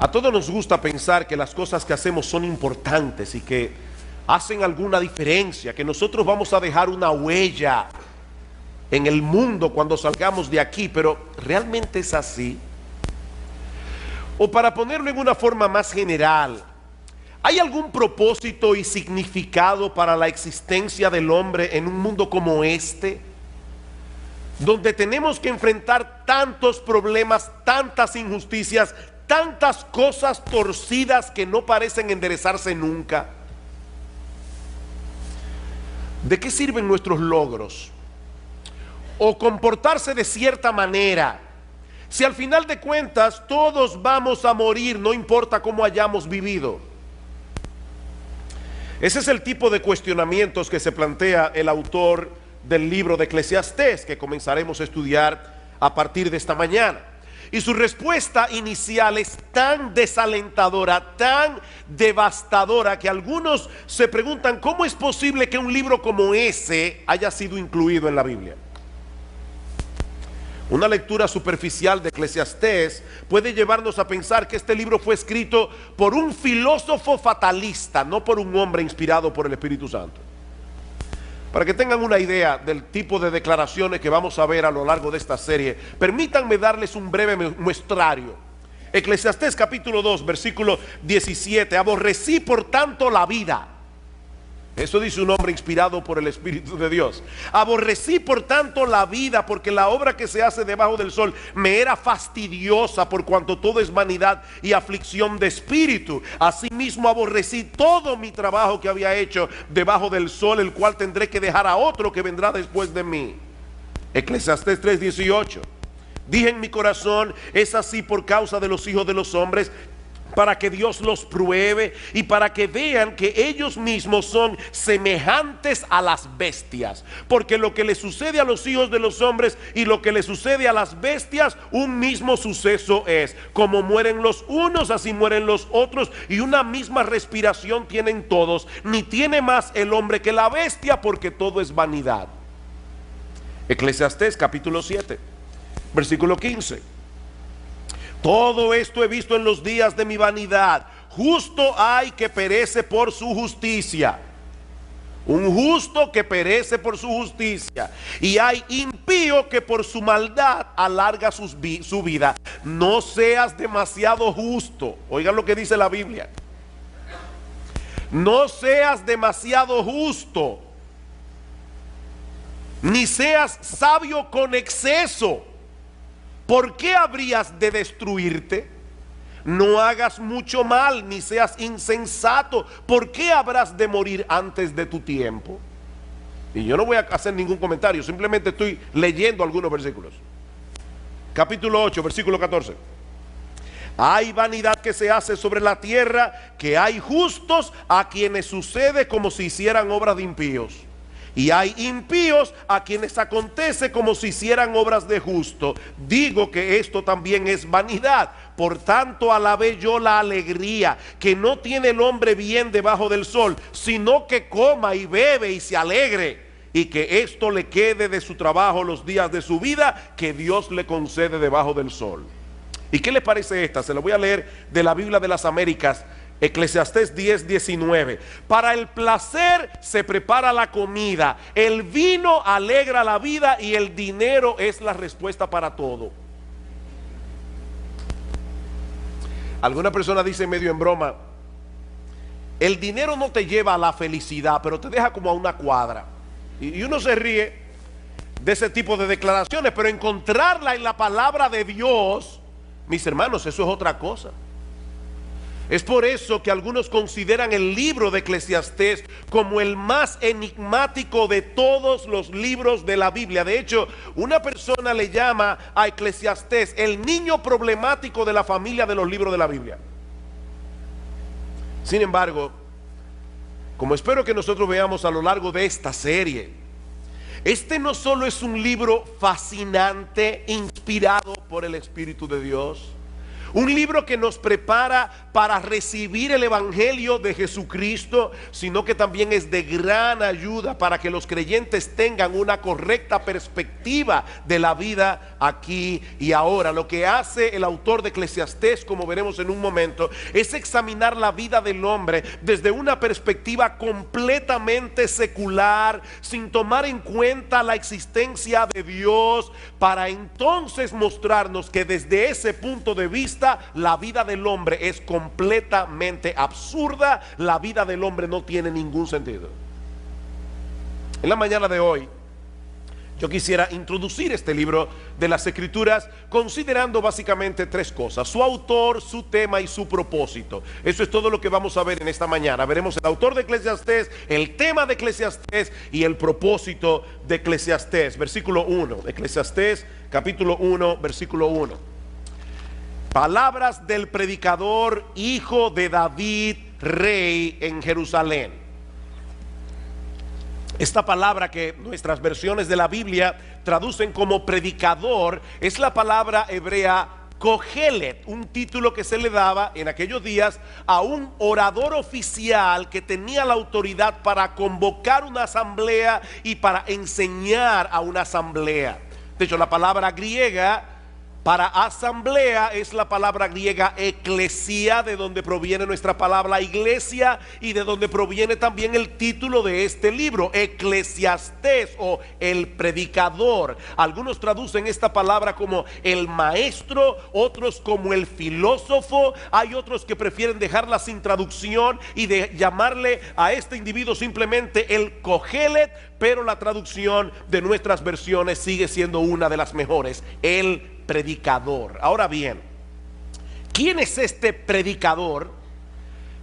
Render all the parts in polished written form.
A todos nos gusta pensar que las cosas que hacemos son importantes y que hacen alguna diferencia, que nosotros vamos a dejar una huella en el mundo cuando salgamos de aquí, pero ¿realmente es así? O para ponerlo en una forma más general, ¿hay algún propósito y significado para la existencia del hombre en un mundo como este, donde tenemos que enfrentar tantos problemas, tantas injusticias, tantas cosas torcidas que no parecen enderezarse nunca? ¿De qué sirven nuestros logros? O comportarse de cierta manera, si al final de cuentas todos vamos a morir, no importa cómo hayamos vivido. Ese es el tipo de cuestionamientos que se plantea el autor del libro de Eclesiastés, que comenzaremos a estudiar a partir de esta mañana. Y su respuesta inicial es tan desalentadora, tan devastadora, que algunos se preguntan cómo es posible que un libro como ese haya sido incluido en la Biblia. Una lectura superficial de Eclesiastés puede llevarnos a pensar que este libro fue escrito por un filósofo fatalista, no por un hombre inspirado por el Espíritu Santo. Para que tengan una idea del tipo de declaraciones que vamos a ver a lo largo de esta serie, permítanme darles un breve muestrario. Eclesiastés capítulo 2, versículo 17. Aborrecí por tanto la vida. Eso dice un hombre inspirado por el Espíritu de Dios. Aborrecí por tanto la vida, porque la obra que se hace debajo del sol me era fastidiosa, por cuanto todo es vanidad y aflicción de espíritu. Asimismo aborrecí todo mi trabajo que había hecho debajo del sol, el cual tendré que dejar a otro que vendrá después de mí. Eclesiastés 3:18. Dije en mi corazón, es así por causa de los hijos de los hombres, para que Dios los pruebe y para que vean que ellos mismos son semejantes a las bestias. Porque lo que le sucede a los hijos de los hombres y lo que le sucede a las bestias, un mismo suceso es. Como mueren los unos, así mueren los otros, y una misma respiración tienen todos. Ni tiene más el hombre que la bestia, porque todo es vanidad. Eclesiastés capítulo 7, versículo 15. Todo esto he visto en los días de mi vanidad. Justo hay que perece por su justicia. Un justo que perece por su justicia. Y hay impío que por su maldad alarga su vida. No seas demasiado justo. Oigan lo que dice la Biblia. No seas demasiado justo, ni seas sabio con exceso. ¿Por qué habrías de destruirte? No hagas mucho mal, ni seas insensato. ¿Por qué habrás de morir antes de tu tiempo? Y yo no voy a hacer ningún comentario, simplemente estoy leyendo algunos versículos. Capítulo 8, versículo 14. Hay vanidad que se hace sobre la tierra, que hay justos a quienes sucede como si hicieran obras de impíos. Y hay impíos a quienes acontece como si hicieran obras de justo. Digo que esto también es vanidad. Por tanto alabé yo la alegría que no tiene el hombre bien debajo del sol, sino que coma y bebe y se alegre, y que esto le quede de su trabajo los días de su vida, que Dios le concede debajo del sol. ¿Y qué le parece esta? Se lo voy a leer de la Biblia de las Américas. Eclesiastés 10:19. Para el placer se prepara la comida, el vino alegra la vida y el dinero es la respuesta para todo. Alguna persona dice medio en broma, el dinero no te lleva a la felicidad, pero te deja como a una cuadra. Y uno se ríe de ese tipo de declaraciones, pero encontrarla en la palabra de Dios, mis hermanos, eso es otra cosa. Es por eso que algunos consideran el libro de Eclesiastés como el más enigmático de todos los libros de la Biblia. De hecho, una persona le llama a Eclesiastés el niño problemático de la familia de los libros de la Biblia. Sin embargo, como espero que nosotros veamos a lo largo de esta serie, este no solo es un libro fascinante, inspirado por el Espíritu de Dios, Un libro que nos prepara para recibir el Evangelio de Jesucristo, sino que también es de gran ayuda para que los creyentes tengan una correcta perspectiva de la vida aquí y ahora. Lo que hace el autor de Eclesiastés, como veremos en un momento, es examinar la vida del hombre desde una perspectiva completamente secular, sin tomar en cuenta la existencia de Dios, para entonces mostrarnos que desde ese punto de vista la vida del hombre es completamente absurda. La vida del hombre no tiene ningún sentido. En la mañana de hoy yo quisiera introducir este libro de las Escrituras considerando básicamente tres cosas: su autor, su tema y su propósito. Eso es todo lo que vamos a ver en esta mañana. Veremos el autor de Eclesiastés, el tema de Eclesiastés y el propósito de Eclesiastés. Versículo 1, Eclesiastés capítulo 1, versículo 1. Palabras del predicador, hijo de David, rey en Jerusalén. Esta palabra que nuestras versiones de la Biblia traducen como predicador es la palabra hebrea Kohelet, un título que se le daba en aquellos días a un orador oficial que tenía la autoridad para convocar una asamblea y para enseñar a una asamblea. De hecho, la palabra griega para asamblea es la palabra griega eclesia, de donde proviene nuestra palabra iglesia y de donde proviene también el título de este libro, Eclesiastés, o el predicador. Algunos traducen esta palabra como el maestro, otros como el filósofo. Hay otros que prefieren dejarla sin traducción y de llamarle a este individuo simplemente el Kohelet, pero la traducción de nuestras versiones sigue siendo una de las mejores: el predicador. Ahora bien, ¿quién es este predicador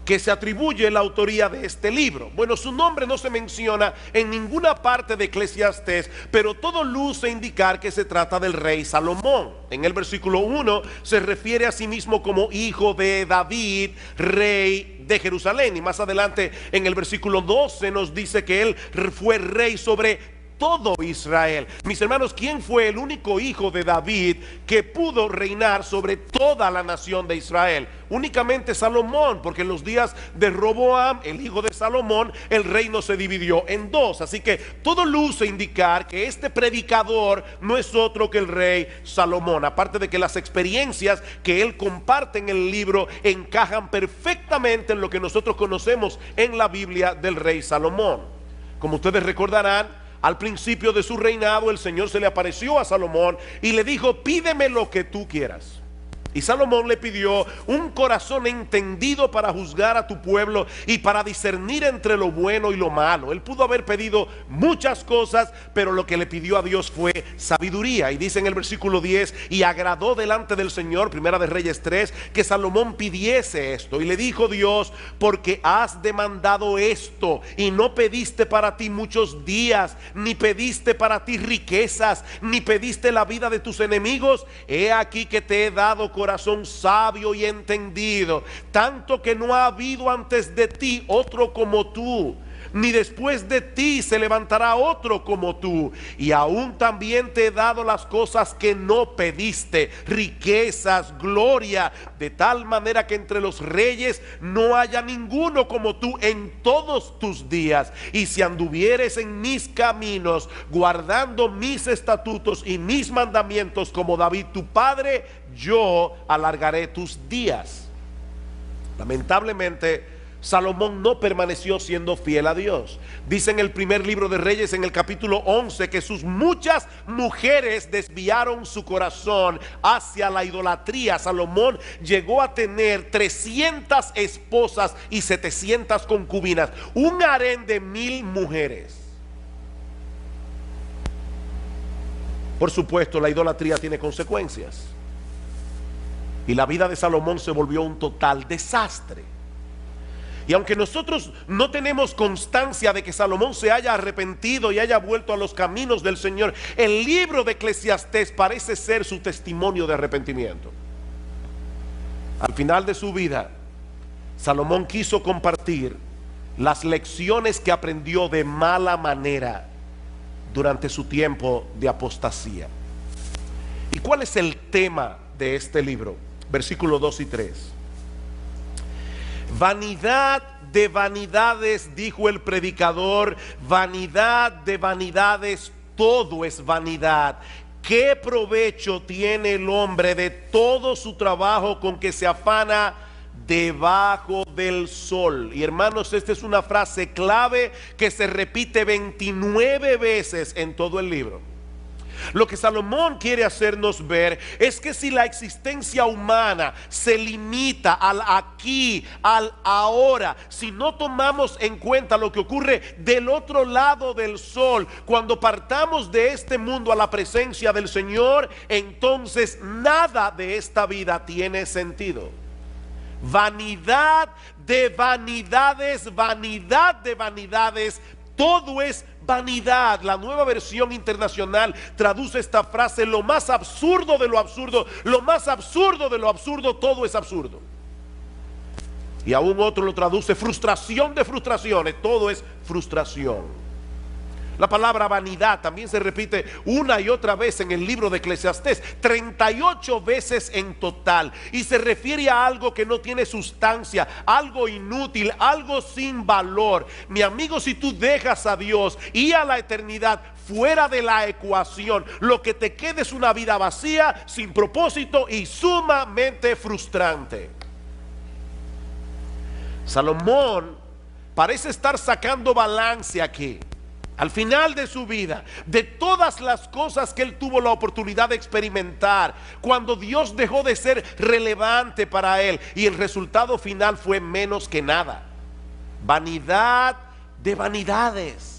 que se atribuye la autoría de este libro? Bueno, su nombre no se menciona en ninguna parte de Eclesiastés, pero todo luce indicar que se trata del rey Salomón. En el versículo 1 se refiere a sí mismo como hijo de David, rey de Jerusalén, y más adelante en el versículo 12 nos dice que él fue rey sobre todo Israel. Mis hermanos, ¿quién fue el único hijo de David que pudo reinar sobre toda la nación de Israel? Únicamente Salomón, porque en los días de Roboam, el hijo de Salomón, el reino se dividió en dos. Así que todo luce indicar que este predicador no es otro que el rey Salomón, aparte de que las experiencias que él comparte en el libro encajan perfectamente en lo que nosotros conocemos en la Biblia del rey Salomón. Como ustedes recordarán, al principio de su reinado el Señor se le apareció a Salomón y le dijo: pídeme lo que tú quieras. Y Salomón le pidió un corazón entendido para juzgar a tu pueblo y para discernir entre lo bueno y lo malo. Él pudo haber pedido muchas cosas, pero lo que le pidió a Dios fue sabiduría. Y dice en el versículo 10: y agradó delante del Señor, Primera de Reyes 3, que Salomón pidiese esto. Y le dijo Dios: porque has demandado esto y no pediste para ti muchos días, ni pediste para ti riquezas, ni pediste la vida de tus enemigos, he aquí que te he dado corazón sabio y entendido, tanto que no ha habido antes de ti otro como tú, ni después de ti se levantará otro como tú. Y aún también te he dado las cosas que no pediste, riquezas, gloria, de tal manera que entre los reyes no haya ninguno como tú en todos tus días. Y si anduvieres en mis caminos, guardando mis estatutos y mis mandamientos como David tu padre, yo alargaré tus días. Lamentablemente, Salomón no permaneció siendo fiel a Dios. Dice en el primer libro de Reyes, en el capítulo 11, que sus muchas mujeres desviaron su corazón hacia la idolatría. Salomón llegó a tener 300 esposas y 700 concubinas, un harén de 1000 mujeres. Por supuesto, la idolatría tiene consecuencias, y la vida de Salomón se volvió un total desastre. Y aunque nosotros no tenemos constancia de que Salomón se haya arrepentido y haya vuelto a los caminos del Señor, el libro de Eclesiastés parece ser su testimonio de arrepentimiento. Al final de su vida, Salomón quiso compartir las lecciones que aprendió de mala manera durante su tiempo de apostasía. ¿Y cuál es el tema de este libro? versículos 2 y 3. Vanidad de vanidades, dijo el predicador, vanidad de vanidades, todo es vanidad. ¿Qué provecho tiene el hombre de todo su trabajo con que se afana debajo del sol? Y hermanos, esta es una frase clave que se repite 29 veces en todo el libro. Lo que Salomón quiere hacernos ver es que si la existencia humana se limita al aquí, al ahora, si no tomamos en cuenta lo que ocurre del otro lado del sol, cuando partamos de este mundo a la presencia del Señor, entonces nada de esta vida tiene sentido. Vanidad de vanidades, vanidad de vanidades, todo es vanidad. La Nueva Versión Internacional traduce esta frase: lo más absurdo de lo absurdo, lo más absurdo de lo absurdo, todo es absurdo. Y aún otro lo traduce: frustración de frustraciones, todo es frustración. La palabra vanidad también se repite una y otra vez en el libro de Eclesiastés, 38 veces en total, y se refiere a algo que no tiene sustancia, algo inútil, algo sin valor. Mi amigo, si tú dejas a Dios y a la eternidad fuera de la ecuación, lo que te queda es una vida vacía, sin propósito y sumamente frustrante. Salomón parece estar sacando balance aquí, al final de su vida, de todas las cosas que él tuvo la oportunidad de experimentar, cuando Dios dejó de ser relevante para él, y el resultado final fue menos que nada. Vanidad de vanidades.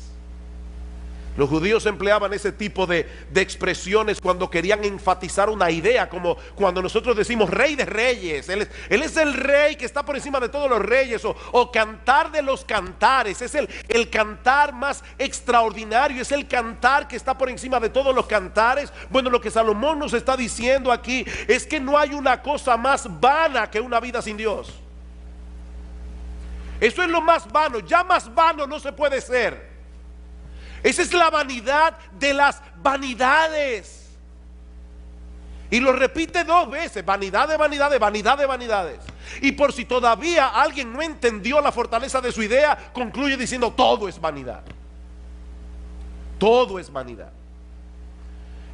Los judíos empleaban ese tipo de expresiones cuando querían enfatizar una idea, como cuando nosotros decimos rey de reyes. Él es el rey que está por encima de todos los reyes, o cantar de los cantares. Es el cantar más extraordinario, es el cantar que está por encima de todos los cantares. Bueno, lo que Salomón nos está diciendo aquí es que no hay una cosa más vana que una vida sin Dios. Eso es lo más vano, ya más vano no se puede ser. Esa es la vanidad de las vanidades. Y lo repite 2 veces: vanidad de vanidades, vanidad de vanidades. Y por si todavía alguien no entendió la fortaleza de su idea, concluye diciendo: todo es vanidad. Todo es vanidad.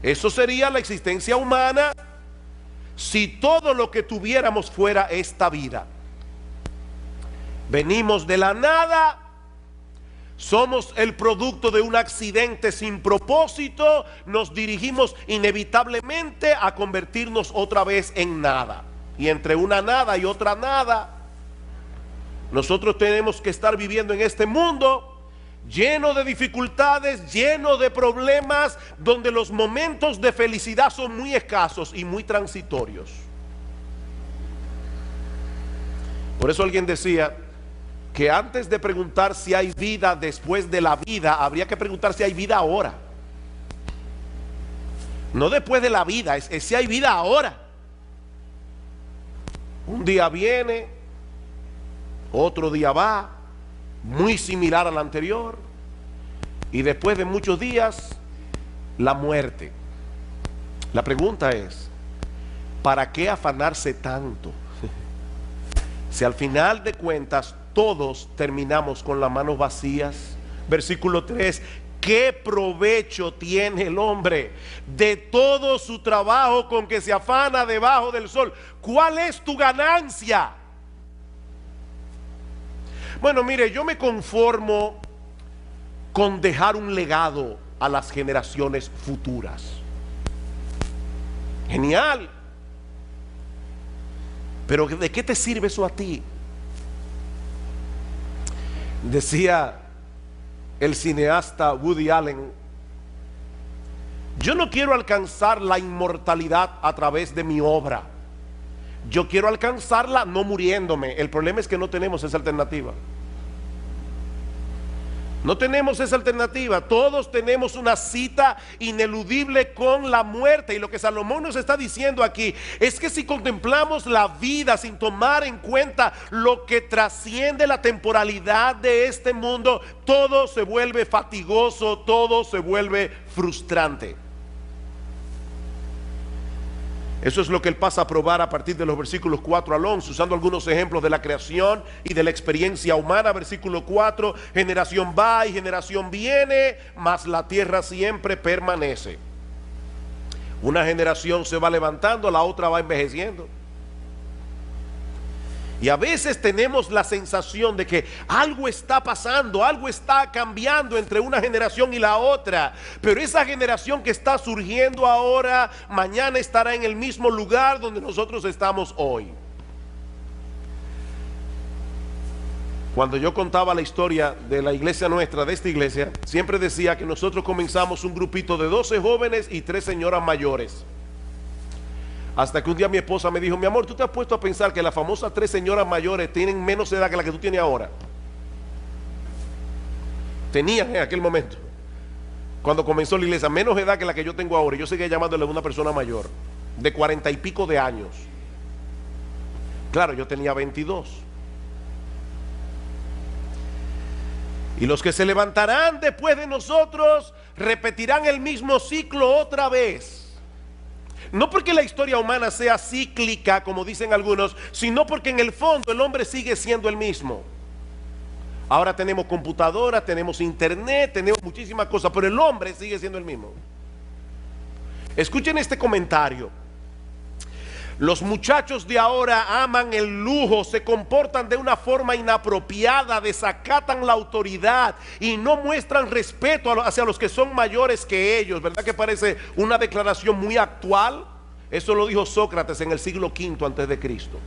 Eso sería la existencia humana si todo lo que tuviéramos fuera esta vida. Venimos de la nada. Somos el producto de un accidente sin propósito. Nos dirigimos inevitablemente a convertirnos otra vez en nada. Y entre una nada y otra nada, nosotros tenemos que estar viviendo en este mundo lleno de dificultades, lleno de problemas, donde los momentos de felicidad son muy escasos y muy transitorios. Por eso alguien decía que antes de preguntar si hay vida después de la vida, habría que preguntar si hay vida ahora. No después de la vida, es si hay vida ahora. Un día viene, otro día va, muy similar al anterior, y después de muchos días, la muerte. La pregunta es: ¿para qué afanarse tanto? Si al final de cuentas todos terminamos con las manos vacías. Versículo 3: ¿qué provecho tiene el hombre de todo su trabajo con que se afana debajo del sol? ¿Cuál es tu ganancia? Bueno, mire, yo me conformo con dejar un legado a las generaciones futuras. Genial. Pero ¿de qué te sirve eso a ti? Decía el cineasta Woody Allen: yo no quiero alcanzar la inmortalidad a través de mi obra, yo quiero alcanzarla no muriéndome. El problema es que no tenemos esa alternativa. No tenemos esa alternativa. Todos tenemos una cita ineludible con la muerte. Y lo que Salomón nos está diciendo aquí es que si contemplamos la vida sin tomar en cuenta lo que trasciende la temporalidad de este mundo, todo se vuelve fatigoso, todo se vuelve frustrante. Eso es lo que él pasa a probar a partir de los versículos 4 al 11, usando algunos ejemplos de la creación y de la experiencia humana. Versículo 4, generación va y generación viene, mas la tierra siempre permanece. Una generación se va levantando, la otra va envejeciendo. Y a veces tenemos la sensación de que algo está pasando, algo está cambiando entre una generación y la otra. Pero esa generación que está surgiendo ahora, mañana estará en el mismo lugar donde nosotros estamos hoy. Cuando yo contaba la historia de la iglesia nuestra, de esta iglesia, siempre decía que nosotros comenzamos un grupito de 12 jóvenes y 3 señoras mayores. Hasta que un día mi esposa me dijo: mi amor, ¿tú te has puesto a pensar que las famosas 3 señoras mayores tienen menos edad que la que tú tienes ahora? Tenían en aquel momento, cuando comenzó la iglesia, menos edad que la que yo tengo ahora. Yo seguía llamándole a una persona mayor, de 40 y pico de años. Claro, yo tenía 22. Y los que se levantarán después de nosotros repetirán el mismo ciclo otra vez. No porque la historia humana sea cíclica, como dicen algunos, sino porque en el fondo el hombre sigue siendo el mismo. Ahora tenemos computadoras, tenemos internet, tenemos muchísimas cosas, pero el hombre sigue siendo el mismo. Escuchen este comentario. Los muchachos de ahora aman el lujo, se comportan de una forma inapropiada, desacatan la autoridad y no muestran respeto hacia los que son mayores que ellos. ¿Verdad que parece una declaración muy actual? Eso lo dijo Sócrates en el siglo V antes de Cristo.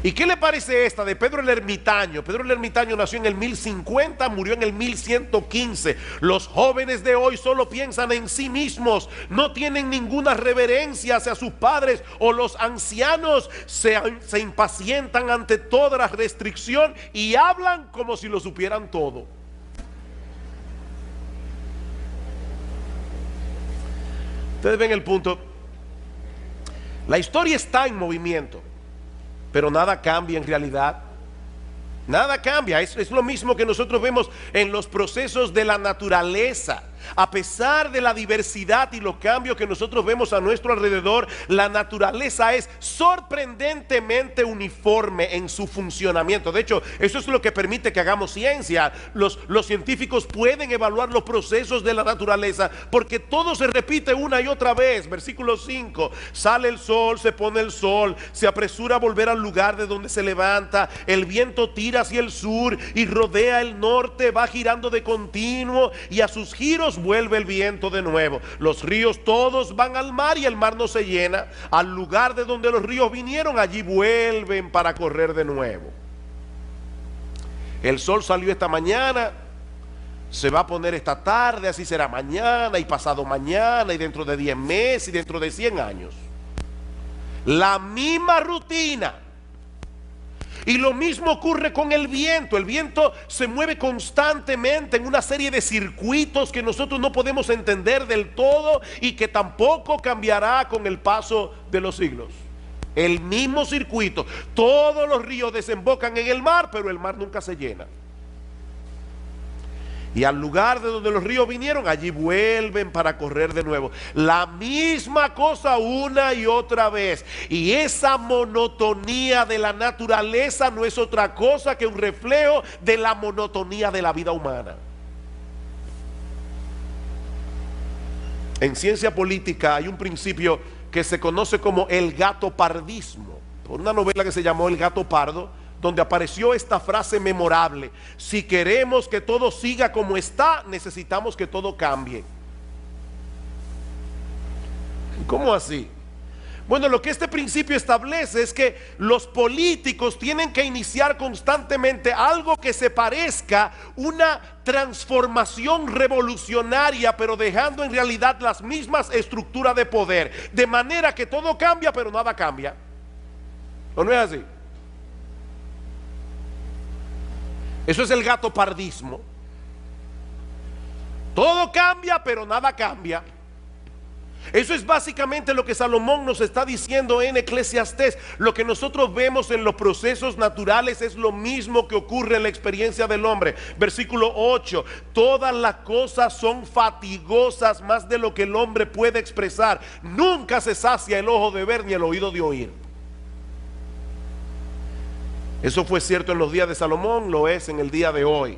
¿Y qué le parece esta de Pedro el Ermitaño? Pedro el Ermitaño nació en el 1050, murió en el 1115. Los jóvenes de hoy solo piensan en sí mismos, no tienen ninguna reverencia hacia sus padres, o los ancianos se impacientan ante toda la restricción y hablan como si lo supieran todo. Ustedes ven el punto. La historia está en movimiento, pero nada cambia en realidad. Nada cambia. Es lo mismo que nosotros vemos en los procesos de la naturaleza. A pesar de la diversidad y los cambios que nosotros vemos a nuestro alrededor, la naturaleza es sorprendentemente uniforme en su funcionamiento. De hecho, eso es lo que permite que hagamos ciencia. Los científicos pueden evaluar los procesos de la naturaleza porque todo se repite una y otra vez. Versículo 5: sale el sol, se pone el sol, se apresura a volver al lugar de donde se levanta, el viento tira hacia el sur y rodea el norte, va girando de continuo y a sus giros vuelve el viento de nuevo. Los ríos todos van al mar y el mar no se llena. Al lugar de donde los ríos vinieron, allí vuelven para correr de nuevo. El sol salió esta mañana, se va a poner esta tarde, así será mañana y pasado mañana y dentro de 10 meses y dentro de 100 años. La misma rutina. Y lo mismo ocurre con el viento. El viento se mueve constantemente en una serie de circuitos que nosotros no podemos entender del todo y que tampoco cambiará con el paso de los siglos. El mismo circuito. Todos los ríos desembocan en el mar, pero el mar nunca se llena. Y al lugar de donde los ríos vinieron, allí vuelven para correr de nuevo. La misma cosa una y otra vez. Y esa monotonía de la naturaleza no es otra cosa que un reflejo de la monotonía de la vida humana. En ciencia política hay un principio que se conoce como el gatopardismo, por una novela que se llamó El Gato Pardo, donde apareció esta frase memorable: si queremos que todo siga como está, necesitamos que todo cambie. ¿Cómo así? Bueno, lo que este principio establece es que los políticos tienen que iniciar constantemente algo que se parezca una transformación revolucionaria, pero dejando en realidad las mismas estructuras de poder, de manera que todo cambia, pero nada cambia. ¿O no es así? Eso es el gatopardismo. Todo cambia, pero nada cambia. Eso es básicamente lo que Salomón nos está diciendo en Eclesiastés. Lo que nosotros vemos en los procesos naturales es lo mismo que ocurre en la experiencia del hombre. Versículo 8: todas las cosas son fatigosas más de lo que el hombre puede expresar. Nunca se sacia el ojo de ver ni el oído de oír. Eso fue cierto en los días de Salomón, lo es en el día de hoy.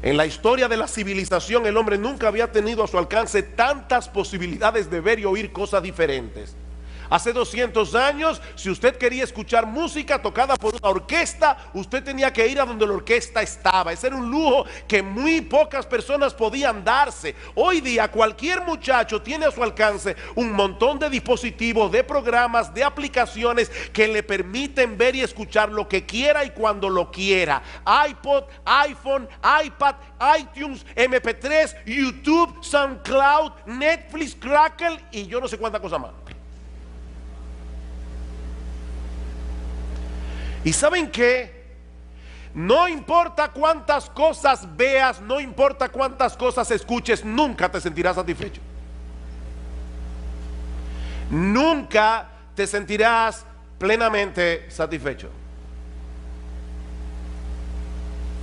En la historia de la civilización, el hombre nunca había tenido a su alcance tantas posibilidades de ver y oír cosas diferentes. Hace 200 años, si usted quería escuchar música tocada por una orquesta, usted tenía que ir a donde la orquesta estaba. Ese era un lujo que muy pocas personas podían darse. Hoy día cualquier muchacho tiene a su alcance un montón de dispositivos, de programas, de aplicaciones que le permiten ver y escuchar lo que quiera y cuando lo quiera. iPod, iPhone, iPad, iTunes, MP3, YouTube, SoundCloud, Netflix, Crackle y yo no sé cuánta cosa más. ¿Y saben qué? No importa cuántas cosas veas, no importa cuántas cosas escuches, nunca te sentirás satisfecho. Nunca te sentirás plenamente satisfecho.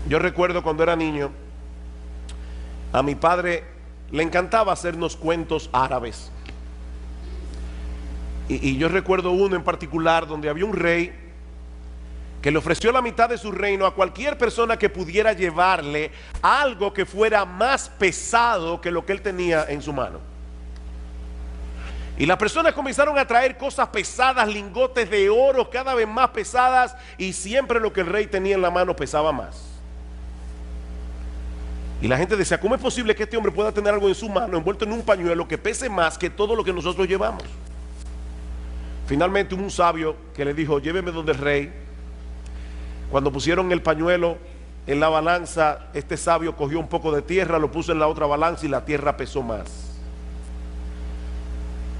Yo recuerdo cuando era niño, a mi padre le encantaba hacernos cuentos árabes. Y yo recuerdo uno en particular donde había un rey que le ofreció la mitad de su reino a cualquier persona que pudiera llevarle algo que fuera más pesado que lo que él tenía en su mano. Y las personas comenzaron a traer cosas pesadas, lingotes de oro cada vez más pesadas, y siempre lo que el rey tenía en la mano pesaba más. Y la gente decía: ¿cómo es posible que este hombre pueda tener algo en su mano envuelto en un pañuelo que pese más que todo lo que nosotros llevamos? Finalmente hubo un sabio que le dijo: lléveme donde el rey. Cuando pusieron el pañuelo en la balanza, este sabio cogió un poco de tierra, lo puso en la otra balanza y la tierra pesó más.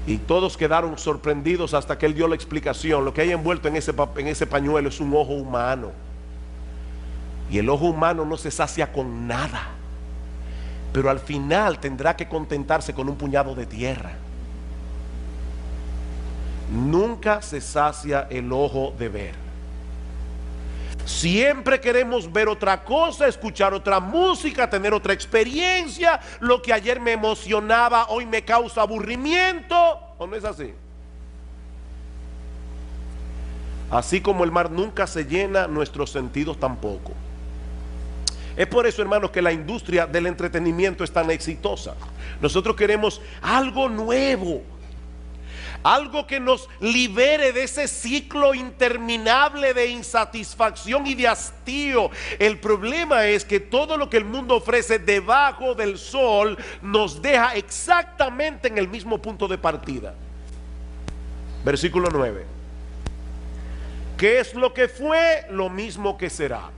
Y todos quedaron sorprendidos hasta que él dio la explicación. Lo que hay envuelto en ese pañuelo es un ojo humano. Y el ojo humano no se sacia con nada, pero al final tendrá que contentarse con un puñado de tierra. Nunca se sacia el ojo de ver. Siempre queremos ver otra cosa, escuchar otra música, tener otra experiencia. Lo que ayer me emocionaba, hoy me causa aburrimiento. ¿O no es así? Así como el mar nunca se llena, nuestros sentidos tampoco. Es por eso, hermanos, que la industria del entretenimiento es tan exitosa. Nosotros queremos algo nuevo, algo que nos libere de ese ciclo interminable de insatisfacción y de hastío. El problema es que todo lo que el mundo ofrece debajo del sol nos deja exactamente en el mismo punto de partida. Versículo 9. ¿Qué es lo que fue? Lo mismo que será.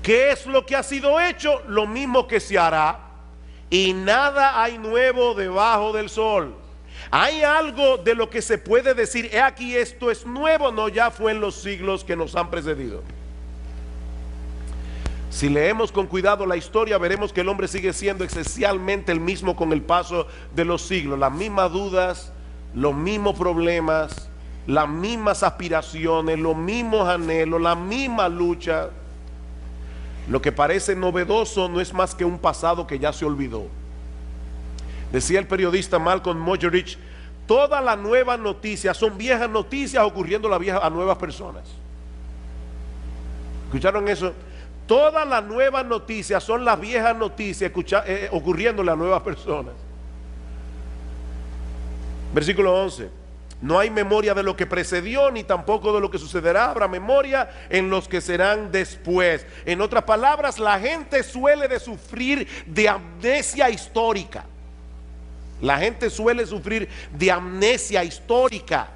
¿Qué es lo que ha sido hecho? Lo mismo que se hará. Y nada hay nuevo debajo del sol. ¿Hay algo de lo que se puede decir: he aquí esto es nuevo? No, ya fue en los siglos que nos han precedido. Si leemos con cuidado la historia, veremos que el hombre sigue siendo esencialmente el mismo con el paso de los siglos. Las mismas dudas, los mismos problemas, las mismas aspiraciones, los mismos anhelos, la misma lucha. Lo que parece novedoso no es más que un pasado que ya se olvidó. Decía el periodista Malcolm Muggeridge: todas las nuevas noticias son viejas noticias ocurriendo a nuevas personas. ¿Escucharon eso? Todas las nuevas noticias son las viejas noticias ocurriéndole a nuevas personas. Versículo 11. No hay memoria de lo que precedió, ni tampoco de lo que sucederá. Habrá memoria en los que serán después. En otras palabras, la gente suele de sufrir de amnesia histórica. La gente suele sufrir de amnesia histórica.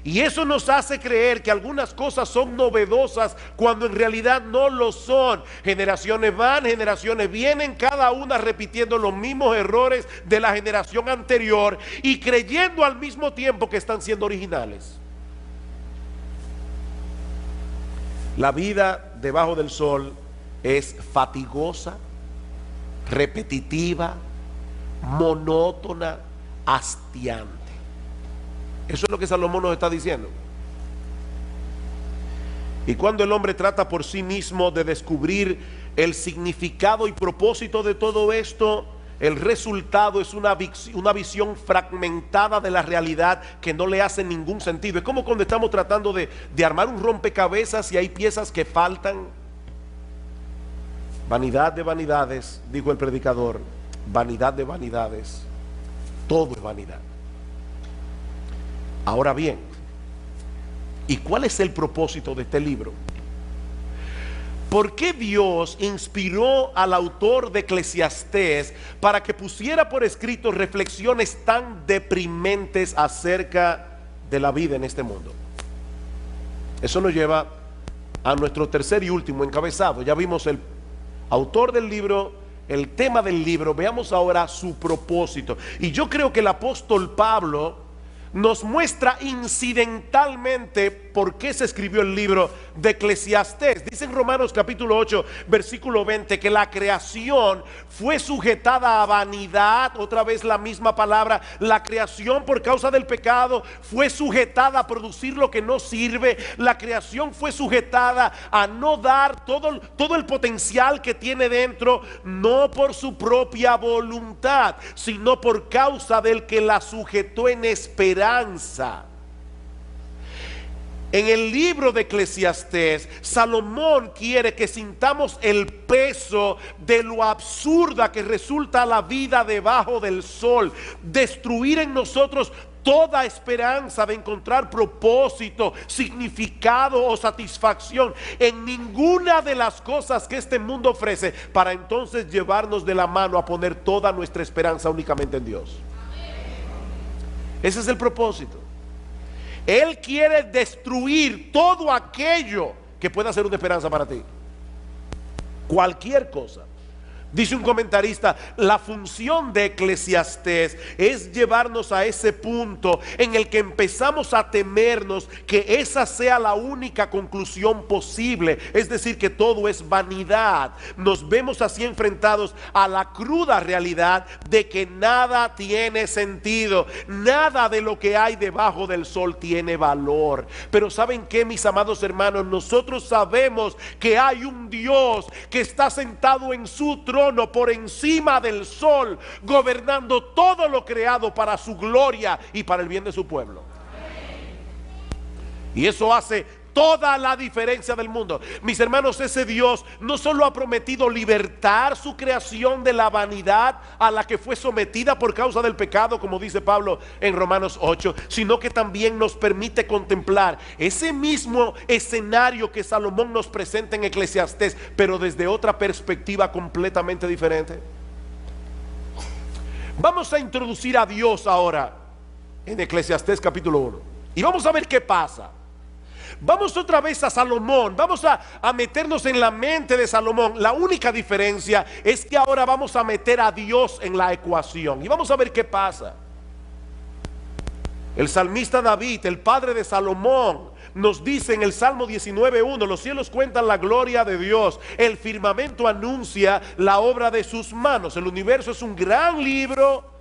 Y eso nos hace creer que algunas cosas son novedosas cuando en realidad no lo son. Generaciones van, generaciones vienen, cada una repitiendo los mismos errores de la generación anterior y creyendo al mismo tiempo que están siendo originales. La vida debajo del sol es fatigosa, repetitiva, monótona, hastiante. Eso es lo que Salomón nos está diciendo. Y cuando el hombre trata por sí mismo de descubrir el significado y propósito de todo esto, el resultado es una visión fragmentada de la realidad que no le hace ningún sentido. Es como cuando estamos tratando de armar un rompecabezas y hay piezas que faltan. Vanidad de vanidades, dijo el predicador, vanidad de vanidades, todo es vanidad. Ahora bien, ¿y cuál es el propósito de este libro? ¿Por qué Dios inspiró al autor de Eclesiastés para que pusiera por escrito reflexiones tan deprimentes acerca de la vida en este mundo? Eso nos lleva a nuestro tercer y último encabezado. Ya vimos el autor del libro, el tema del libro. Veamos ahora su propósito. Y yo creo que el apóstol Pablo nos muestra incidentalmente por qué se escribió el libro de Eclesiastés. Dice en Romanos capítulo 8 versículo 20 que la creación fue sujetada a vanidad. Otra vez la misma palabra. La creación por causa del pecado fue sujetada a producir lo que no sirve. La creación fue sujetada a no dar todo el potencial que tiene dentro, no por su propia voluntad, sino por causa del que la sujetó en esperanza. En el libro de Eclesiastés, Salomón quiere que sintamos el peso de lo absurda que resulta la vida debajo del sol, destruir en nosotros toda esperanza de encontrar propósito, significado o satisfacción en ninguna de las cosas que este mundo ofrece, para entonces llevarnos de la mano a poner toda nuestra esperanza únicamente en Dios. Ese es el propósito. Él quiere destruir todo aquello que pueda ser una esperanza para ti. Cualquier cosa. Dice un comentarista, la función de Eclesiastés es llevarnos a ese punto en el que empezamos a temernos que esa sea la única conclusión posible, es decir, que todo es vanidad. Nos vemos así enfrentados a la cruda realidad de que nada tiene sentido, nada de lo que hay debajo del sol tiene valor. Pero ¿saben qué, mis amados hermanos? Nosotros sabemos que hay un Dios que está sentado en su trono por encima del sol, gobernando todo lo creado para su gloria y para el bien de su pueblo. Y eso hace toda la diferencia del mundo. Mis hermanos, ese Dios no solo ha prometido libertar su creación de la vanidad a la que fue sometida por causa del pecado, como dice Pablo en Romanos 8, sino que también nos permite contemplar ese mismo escenario que Salomón nos presenta en Eclesiastés, pero desde otra perspectiva completamente diferente. Vamos a introducir a Dios ahora en Eclesiastés capítulo 1 y vamos a ver qué pasa. Vamos otra vez a Salomón, vamos a meternos en la mente de Salomón. La única diferencia es que ahora vamos a meter a Dios en la ecuación y vamos a ver qué pasa. El salmista David, el padre de Salomón, nos dice en el Salmo 19:1: los cielos cuentan la gloria de Dios, el firmamento anuncia la obra de sus manos. El universo es un gran libro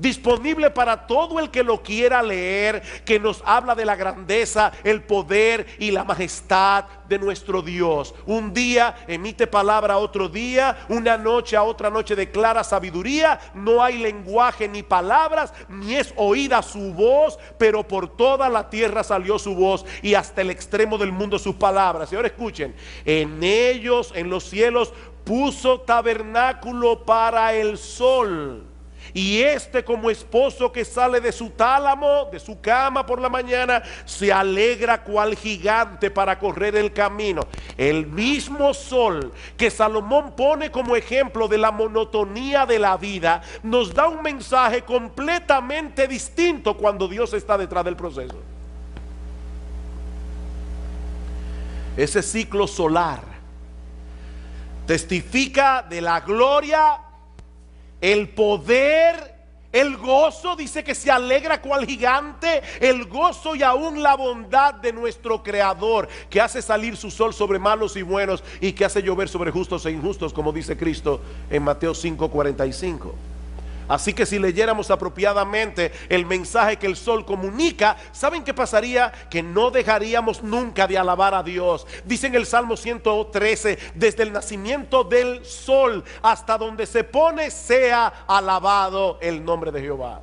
disponible para todo el que lo quiera leer, que nos habla de la grandeza, el poder y la majestad de nuestro Dios. Un día emite palabra a otro día, una noche a otra noche declara sabiduría. No hay lenguaje ni palabras, ni es oída su voz, pero por toda la tierra salió su voz y hasta el extremo del mundo sus palabras. Y ahora escuchen: en ellos, en los cielos, puso tabernáculo para el sol. Y este, como esposo que sale de su tálamo, de su cama por la mañana, se alegra cual gigante para correr el camino. El mismo sol que Salomón pone como ejemplo de la monotonía de la vida, nos da un mensaje completamente distinto cuando Dios está detrás del proceso. Ese ciclo solar testifica de la gloria, el poder, el gozo. Dice que se alegra cual gigante, el gozo y aún la bondad de nuestro Creador, que hace salir su sol sobre malos y buenos y que hace llover sobre justos e injustos, como dice Cristo en Mateo 5:45. Así que si leyéramos apropiadamente el mensaje que el sol comunica, ¿saben qué pasaría? Que no dejaríamos nunca de alabar a Dios. Dice en el Salmo 113, desde el nacimiento del sol hasta donde se pone, sea alabado el nombre de Jehová.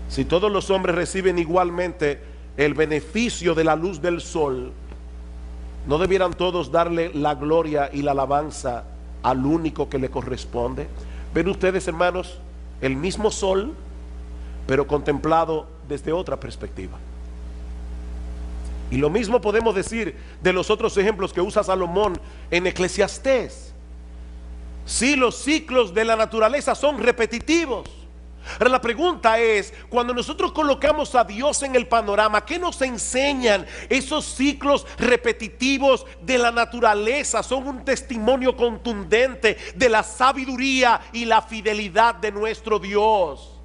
Si todos los hombres reciben igualmente el beneficio de la luz del sol, ¿no debieran todos darle la gloria y la alabanza al único que le corresponde? Ven ustedes, hermanos, el mismo sol, pero contemplado desde otra perspectiva. Y lo mismo podemos decir de los otros ejemplos que usa Salomón en Eclesiastés. Sí, los ciclos de la naturaleza son repetitivos. Ahora la pregunta es, cuando nosotros colocamos a Dios en el panorama, ¿qué nos enseñan esos ciclos repetitivos de la naturaleza? Son un testimonio contundente de la sabiduría y la fidelidad de nuestro Dios.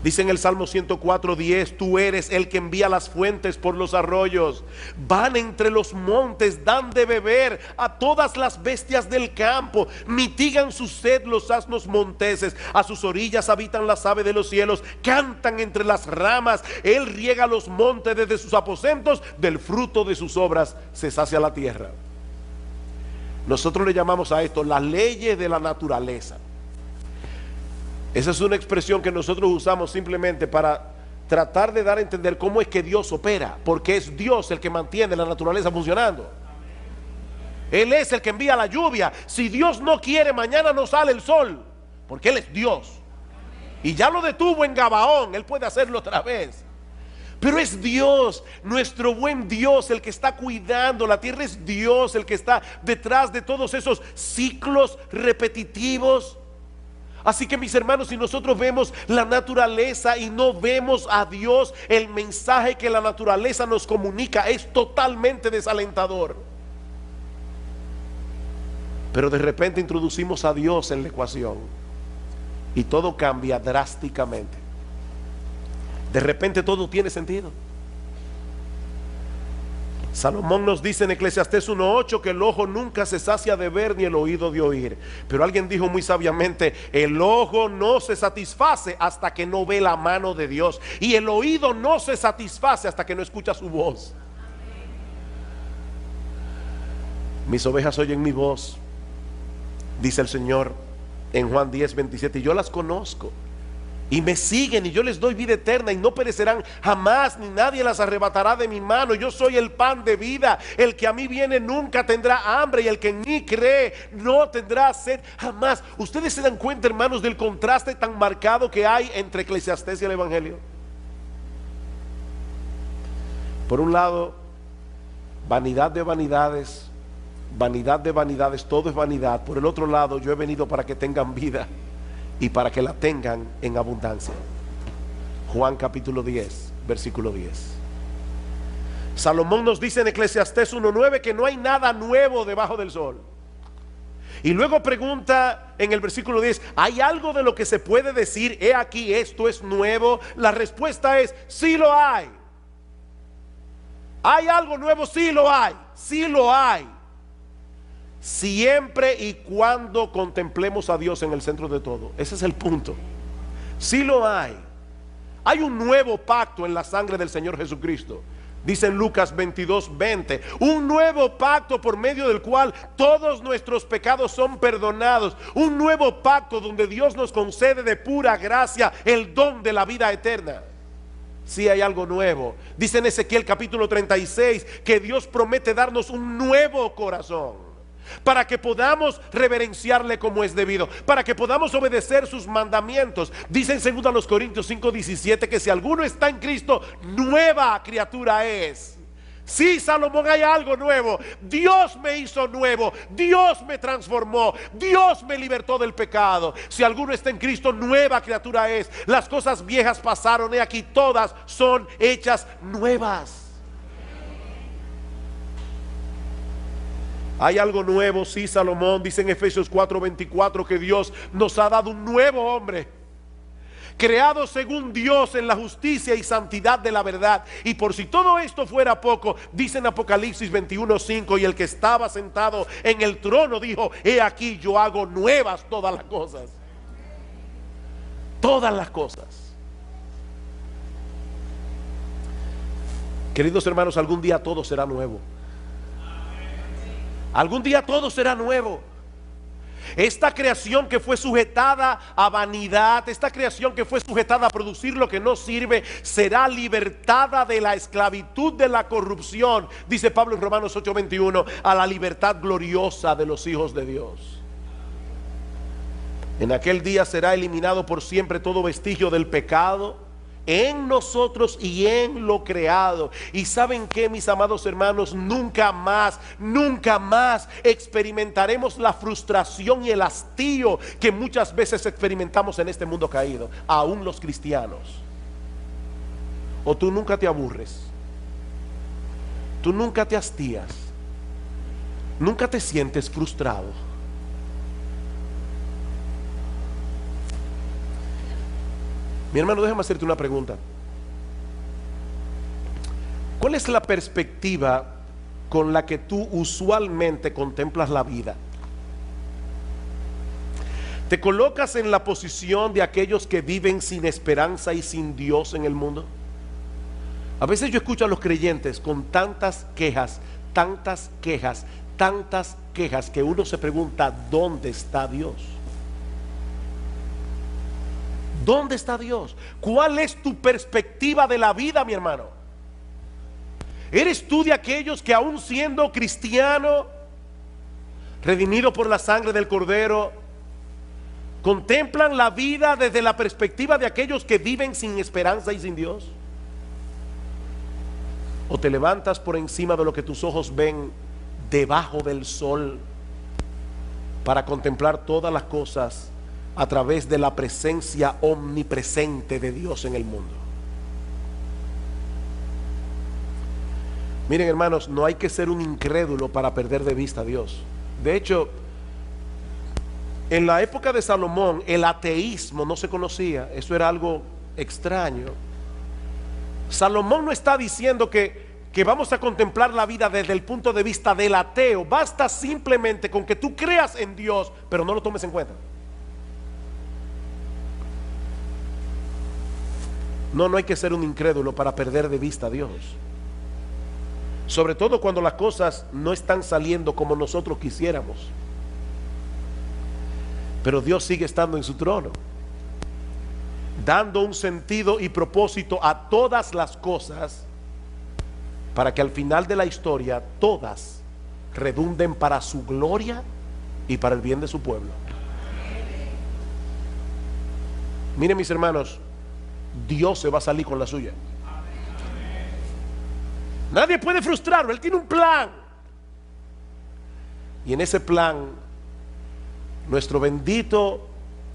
Dice en el Salmo 104:10, tú eres el que envía las fuentes por los arroyos, van entre los montes, dan de beber a todas las bestias del campo, mitigan su sed los asnos monteses, a sus orillas habitan las aves de los cielos, cantan entre las ramas, él riega los montes desde sus aposentos, del fruto de sus obras se sacia la tierra. Nosotros le llamamos a esto las leyes de la naturaleza. Esa es una expresión que nosotros usamos simplemente para tratar de dar a entender cómo es que Dios opera, porque es Dios el que mantiene la naturaleza funcionando. Él es el que envía la lluvia. Si Dios no quiere, mañana no sale el sol, porque Él es Dios. Y ya lo detuvo en Gabaón, Él puede hacerlo otra vez. Pero es Dios, nuestro buen Dios, el que está cuidando la tierra. Es Dios el que está detrás de todos esos ciclos repetitivos. Así que, mis hermanos, si nosotros vemos la naturaleza y no vemos a Dios, el mensaje que la naturaleza nos comunica es totalmente desalentador. Pero de repente introducimos a Dios en la ecuación y todo cambia drásticamente. De repente todo tiene sentido. Salomón nos dice en Eclesiastés 1:8 que el ojo nunca se sacia de ver ni el oído de oír. Pero alguien dijo muy sabiamente, el ojo no se satisface hasta que no ve la mano de Dios, y el oído no se satisface hasta que no escucha su voz. Mis ovejas oyen mi voz, dice el Señor en Juan 10:27, y yo las conozco y me siguen, y yo les doy vida eterna, y no perecerán jamás, ni nadie las arrebatará de mi mano. Yo soy el pan de vida. El que a mí viene nunca tendrá hambre, y el que en mí cree no tendrá sed jamás. Ustedes se dan cuenta, hermanos, del contraste tan marcado que hay entre Eclesiastés y el Evangelio. Por un lado, vanidad de vanidades, todo es vanidad. Por el otro lado, yo he venido para que tengan vida y para que la tengan en abundancia. Juan capítulo 10, versículo 10. Salomón nos dice en Eclesiastés 1:9 que no hay nada nuevo debajo del sol. Y luego pregunta en el versículo 10, ¿hay algo de lo que se puede decir, he aquí, esto es nuevo? La respuesta es, sí lo hay. ¿Hay algo nuevo? Sí lo hay, sí lo hay. Siempre y cuando contemplemos a Dios en el centro de todo. Ese es el punto. Sí lo hay. Hay un nuevo pacto en la sangre del Señor Jesucristo. Dice en Lucas 22:20, un nuevo pacto por medio del cual todos nuestros pecados son perdonados. Un nuevo pacto donde Dios nos concede de pura gracia el don de la vida eterna. Sí hay algo nuevo. Dice en Ezequiel capítulo 36 que Dios promete darnos un nuevo corazón, para que podamos reverenciarle como es debido, para que podamos obedecer sus mandamientos. Dice en 2 Corintios 5:17 que si alguno está en Cristo, nueva criatura es. Sí, Salomón, hay algo nuevo. Dios me hizo nuevo, Dios me transformó, Dios me libertó del pecado. Si alguno está en Cristo, nueva criatura es. Las cosas viejas pasaron, y aquí todas son hechas nuevas. Hay algo nuevo, sí, Salomón dice en Efesios 4:24 que Dios nos ha dado un nuevo hombre, creado según Dios en la justicia y santidad de la verdad. Y por si todo esto fuera poco, dice en Apocalipsis 21:5, y el que estaba sentado en el trono dijo: he aquí, yo hago nuevas todas las cosas. Todas las cosas. Queridos hermanos, algún día todo será nuevo. Algún día todo será nuevo. Esta creación que fue sujetada a vanidad, esta creación que fue sujetada a producir lo que no sirve, será libertada de la esclavitud de la corrupción, dice Pablo en Romanos 8:21, a la libertad gloriosa de los hijos de Dios. En aquel día será eliminado por siempre todo vestigio del pecado en nosotros y en lo creado. Y ¿saben qué, mis amados hermanos? Nunca más experimentaremos la frustración y el hastío que muchas veces experimentamos en este mundo caído, aún los cristianos. O tú nunca te aburres, tú nunca te hastías, nunca te sientes frustrado. Mi hermano, déjame hacerte una pregunta. ¿Cuál es la perspectiva con la que tú usualmente contemplas la vida? ¿Te colocas en la posición de aquellos que viven sin esperanza y sin Dios en el mundo? A veces yo escucho a los creyentes con tantas quejas, que uno se pregunta: ¿dónde está Dios? ¿Dónde está Dios? ¿Cuál es tu perspectiva de la vida, mi hermano? ¿Eres tú de aquellos que, aún siendo cristiano, redimido por la sangre del Cordero, contemplan la vida desde la perspectiva de aquellos que viven sin esperanza y sin Dios? ¿O te levantas por encima de lo que tus ojos ven debajo del sol para contemplar todas las cosas a través de la presencia omnipresente de Dios en el mundo? Miren, hermanos, no hay que ser un incrédulo para perder de vista a Dios. De hecho, en la época de Salomón, el ateísmo no se conocía. Eso era algo extraño. Salomón no está diciendo que vamos a contemplar la vida desde el punto de vista del ateo. Basta simplemente con que tú creas en Dios, pero no lo tomes en cuenta. No hay que ser un incrédulo para perder de vista a Dios. Sobre todo cuando las cosas no están saliendo como nosotros quisiéramos. Pero Dios sigue estando en su trono, dando un sentido y propósito a todas las cosas, para que al final de la historia todas redunden para su gloria y para el bien de su pueblo. Miren, mis hermanos, Dios se va a salir con la suya. Nadie puede frustrarlo. Él tiene un plan, y en ese plan nuestro bendito,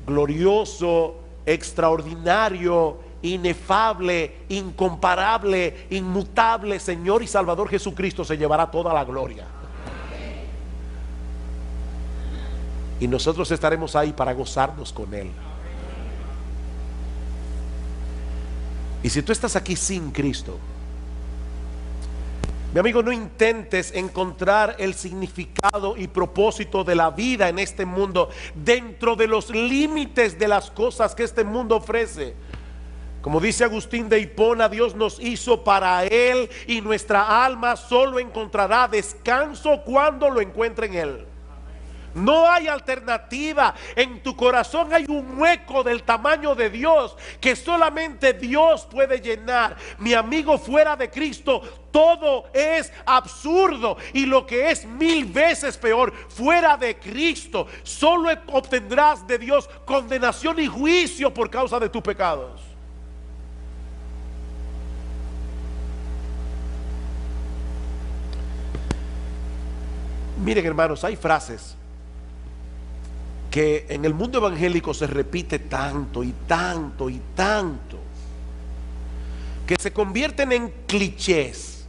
glorioso, extraordinario, inefable, incomparable, inmutable Señor y Salvador Jesucristo se llevará toda la gloria. Y nosotros estaremos ahí para gozarnos con Él. Y si tú estás aquí sin Cristo, mi amigo, no intentes encontrar el significado y propósito de la vida en este mundo dentro de los límites de las cosas que este mundo ofrece. Como dice Agustín de Hipona, Dios nos hizo para Él, y nuestra alma solo encontrará descanso cuando lo encuentre en Él. No hay alternativa. En tu corazón hay un hueco del tamaño de Dios que solamente Dios puede llenar. Mi amigo, fuera de Cristo todo es absurdo, y lo que es 1000 veces peor, fuera de Cristo solo obtendrás de Dios condenación y juicio por causa de tus pecados. Miren, hermanos, hay frases que en el mundo evangélico se repite tanto y tanto y tanto, que se convierten en clichés,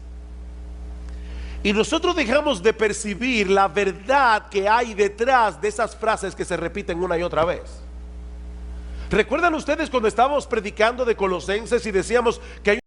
y nosotros dejamos de percibir la verdad que hay detrás de esas frases que se repiten una y otra vez. ¿Recuerdan ustedes cuando estábamos predicando de Colosenses y decíamos que hay